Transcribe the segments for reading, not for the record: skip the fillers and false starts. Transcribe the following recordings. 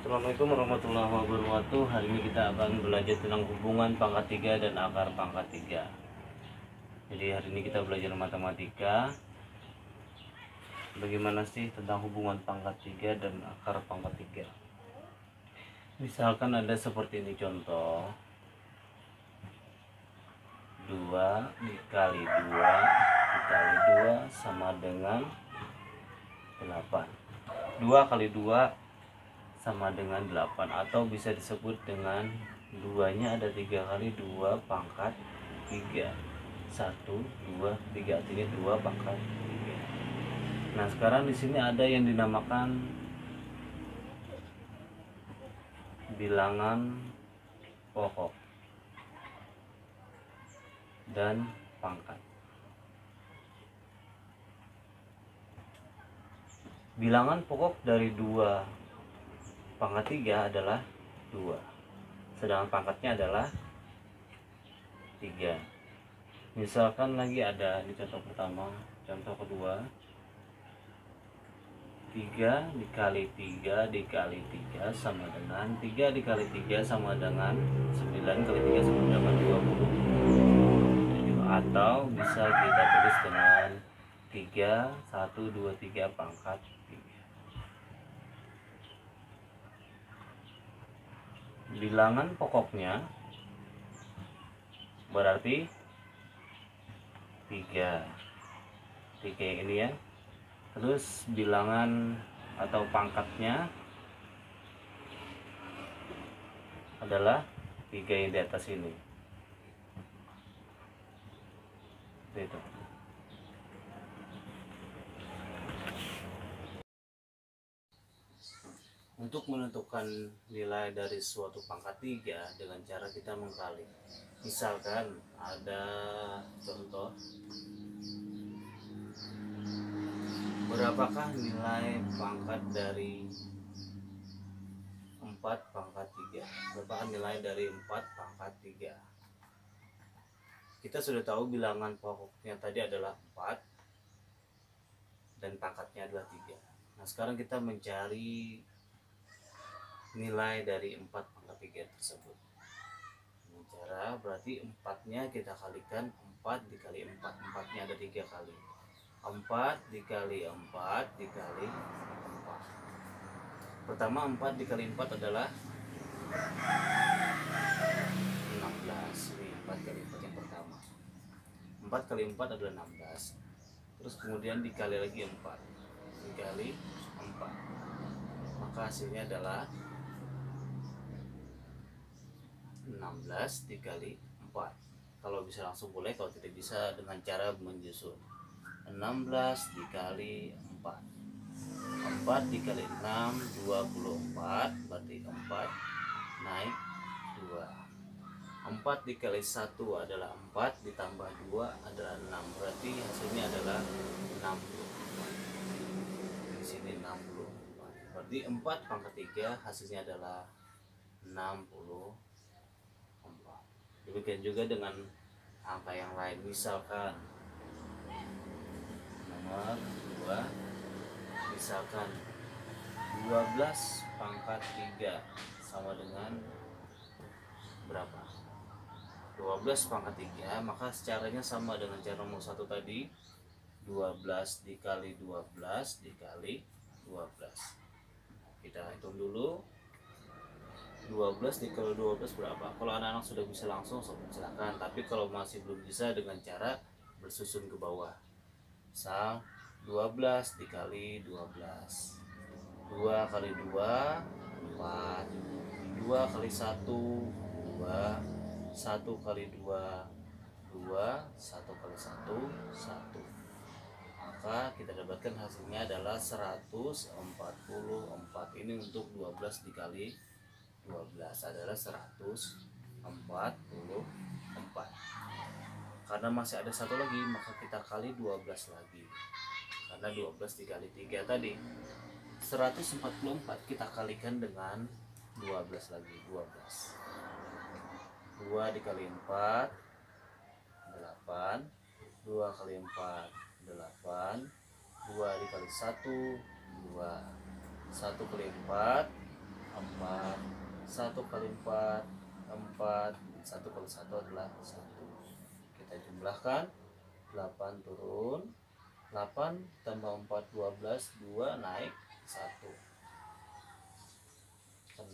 Assalamualaikum warahmatullahi wabarakatuh. Hari ini kita akan belajar tentang hubungan pangkat 3 dan akar pangkat 3. Jadi hari ini kita belajar matematika. Bagaimana sih tentang hubungan pangkat 3 dan akar pangkat 3? Misalkan ada seperti ini contoh. 2 dikali 2 dikali 2 sama dengan 8. 2 kali 2 sama dengan 8, atau bisa disebut dengan 2-nya ada 3 kali 2 pangkat 3. 1, 2, 3, artinya 2 pangkat 3. Nah, sekarang di sini ada yang dinamakan bilangan pokok dan pangkat. Bilangan pokok dari 2 pangkat 3 adalah 2, sedangkan pangkatnya adalah 3. Misalkan lagi ada di contoh pertama, contoh kedua, 3 dikali 3 dikali 3 sama dengan 3 dikali 3 sama dengan 9 kali 3 sama dengan 27, atau bisa kita tulis dengan 3, 1, 2, 3 pangkat 3. Bilangan pokoknya berarti 3 ini ya. Terus bilangan atau pangkatnya adalah 3 yang di atas ini. Itu. Untuk menentukan nilai dari suatu pangkat 3 dengan cara kita mengkali. Misalkan ada contoh, berapakah nilai pangkat dari 4 pangkat 3? Berapakah nilai dari 4 pangkat 3? Kita sudah tahu bilangan pokoknya tadi adalah 4 dan pangkatnya adalah 3. Nah, sekarang kita mencari nilai dari 4 pangkat 3 tersebut. Dengan cara berarti 4-nya kita kalikan 4 dikali 4. 4-nya ada 3 kali. 4 dikali 4 dikali 4. Pertama, 4 dikali 4 adalah 16. Ini 4 kali 4 yang pertama. 4 kali 4 adalah 16. Terus kemudian dikali lagi 4. Dikali 4. Maka hasilnya adalah 16 dikali 4. Kalau bisa langsung boleh, kalau tidak bisa dengan cara menyusun. 16 dikali 4. 4 dikali 6 24, berarti 4 naik 2. 4 dikali 1 adalah 4 ditambah 2 adalah 6, berarti hasilnya adalah 64. Di sini 64. Berarti 4 pangkat 3 hasilnya adalah 64. Demikian juga dengan angka yang lain. Misalkan nomor 2, misalkan 12 pangkat 3 sama dengan berapa? 12 pangkat 3, maka caranya sama dengan cara nomor 1 tadi. 12 dikali 12 dikali 12. Kita hitung dulu. 12 dikali 12 berapa? Kalau anak-anak sudah bisa langsung, silakan. Tapi kalau masih belum bisa, dengan cara bersusun ke bawah. Misal 12 dikali 12. 2 kali 2 4. 2 kali 1 2. 1 kali 2 2. 1 kali 1 1. Maka kita dapatkan hasilnya adalah 144. Ini untuk 12 dikali 12 adalah 144. Karena masih ada satu lagi, maka kita kali 12 lagi. Karena 12 dikali 3 tadi 144, kita kalikan dengan 12 lagi. 12. 2 dikali 4 8. 2 kali 4 8. 2 dikali 1 2. 1 kali 4 4. 1 kali 4 4. 1 kali 1 adalah 1. Kita jumlahkan. 8 turun 8 tambah 4 12, 2 naik 1.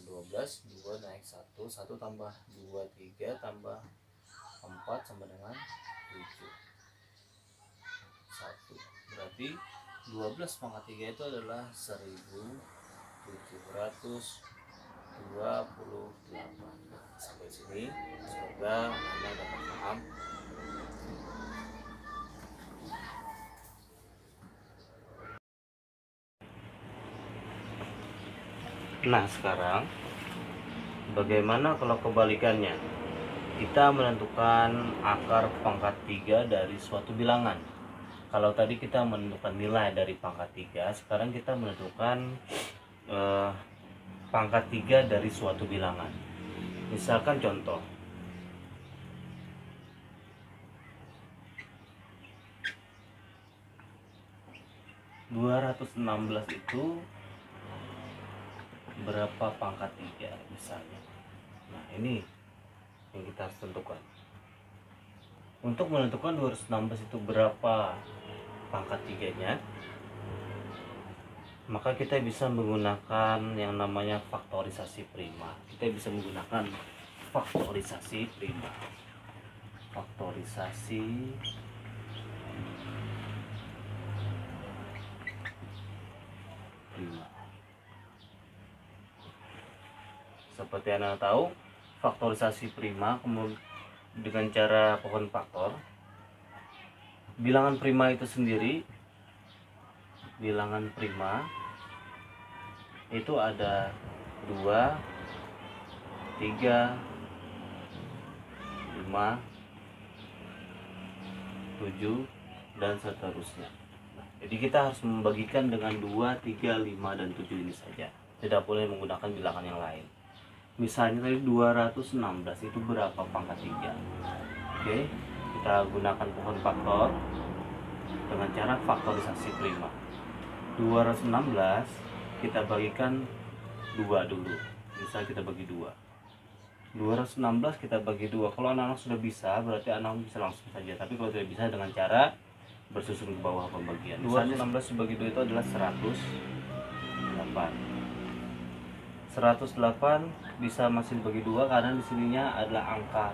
12, 2 naik 1, 1 tambah 2 3 tambah 4 sama dengan 7. 1. Berarti 12 pangkat 3 itu adalah 1728. Sampai sini semoga Anda dapat paham. Nah, sekarang bagaimana kalau kebalikannya? Kita menentukan akar pangkat 3 dari suatu bilangan. Kalau tadi kita menentukan nilai dari pangkat 3, sekarang kita menentukan pangkat 3 dari suatu bilangan. Misalkan contoh, (216) itu berapa pangkat 3 misalnya. Nah, ini yang kita harus tentukan. Untuk menentukan 216 itu berapa pangkat 3-nya, maka kita bisa menggunakan yang namanya faktorisasi prima. Kita bisa menggunakan faktorisasi prima. Faktorisasi prima. Seperti Anda tahu, faktorisasi prima kemudian dengan cara pohon faktor. Bilangan prima itu sendiri, bilangan prima itu ada 2, 3, 5, 7, dan seterusnya. Jadi kita harus membagikan dengan 2, 3, 5, dan 7 ini saja. Tidak boleh menggunakan bilangan yang lain. Misalnya tadi 216 itu berapa pangkat 3? Oke, kita gunakan pohon faktor dengan cara faktorisasi prima. 216 kita bagikan 2 dulu. Misal kita bagi 2. 216 kita bagi 2. Kalau anak-anak sudah bisa, berarti anak-anak bisa langsung saja. Tapi kalau tidak bisa, dengan cara bersusun ke bawah pembagian. 216 dibagi 2 itu adalah 108. 108 bisa masih dibagi 2 karena di sininya adalah angka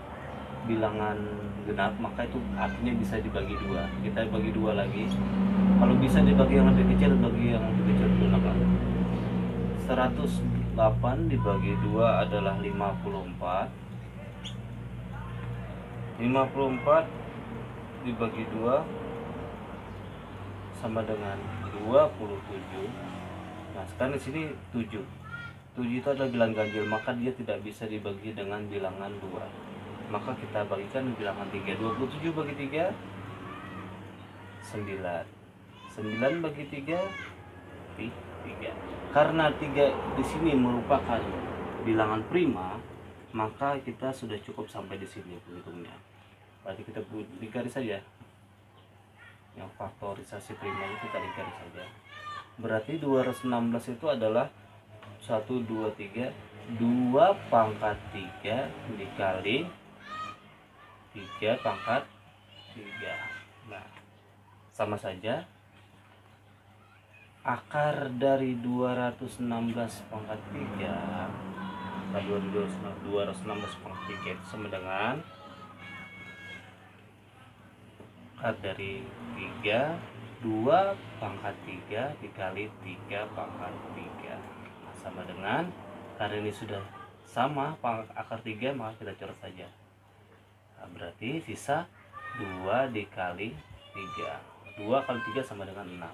bilangan genap, maka itu artinya bisa dibagi 2. Kita bagi 2 lagi. Kalau bisa dibagi yang lebih kecil, bagi yang lebih kecil dulu. 108 dibagi 2 adalah 54. 54 dibagi 2 sama dengan 27. Nah, sekarang di sini 7. 7 itu adalah bilangan ganjil, maka dia tidak bisa dibagi dengan bilangan 2. Maka kita bagikan bilangan 3. 27 bagi 3 9. 9 bagi 3 3. Karena 3 di sini merupakan bilangan prima, maka kita sudah cukup sampai di sini penghitungnya. Berarti kita di garis saja. Yang faktorisasi prima itu kita garis saja. Berarti 216 itu adalah 1, 2, 3, 2 pangkat 3 dikali 3 pangkat 3. Nah, sama saja. Akar dari 216 pangkat 3, 216 pangkat 3 itu sama dengan akar dari 3, 2 pangkat 3 dikali 3 pangkat 3. Sama dengan, karena ini sudah sama akar 3, maka kita coret saja. Nah, berarti sisa 2 dikali 3. 2 kali 3 sama dengan 6.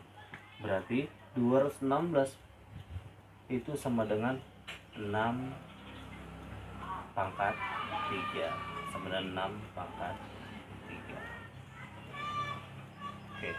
Berarti 216 itu sama dengan 6 pangkat 3. Sama dengan 6 pangkat 3. Oke.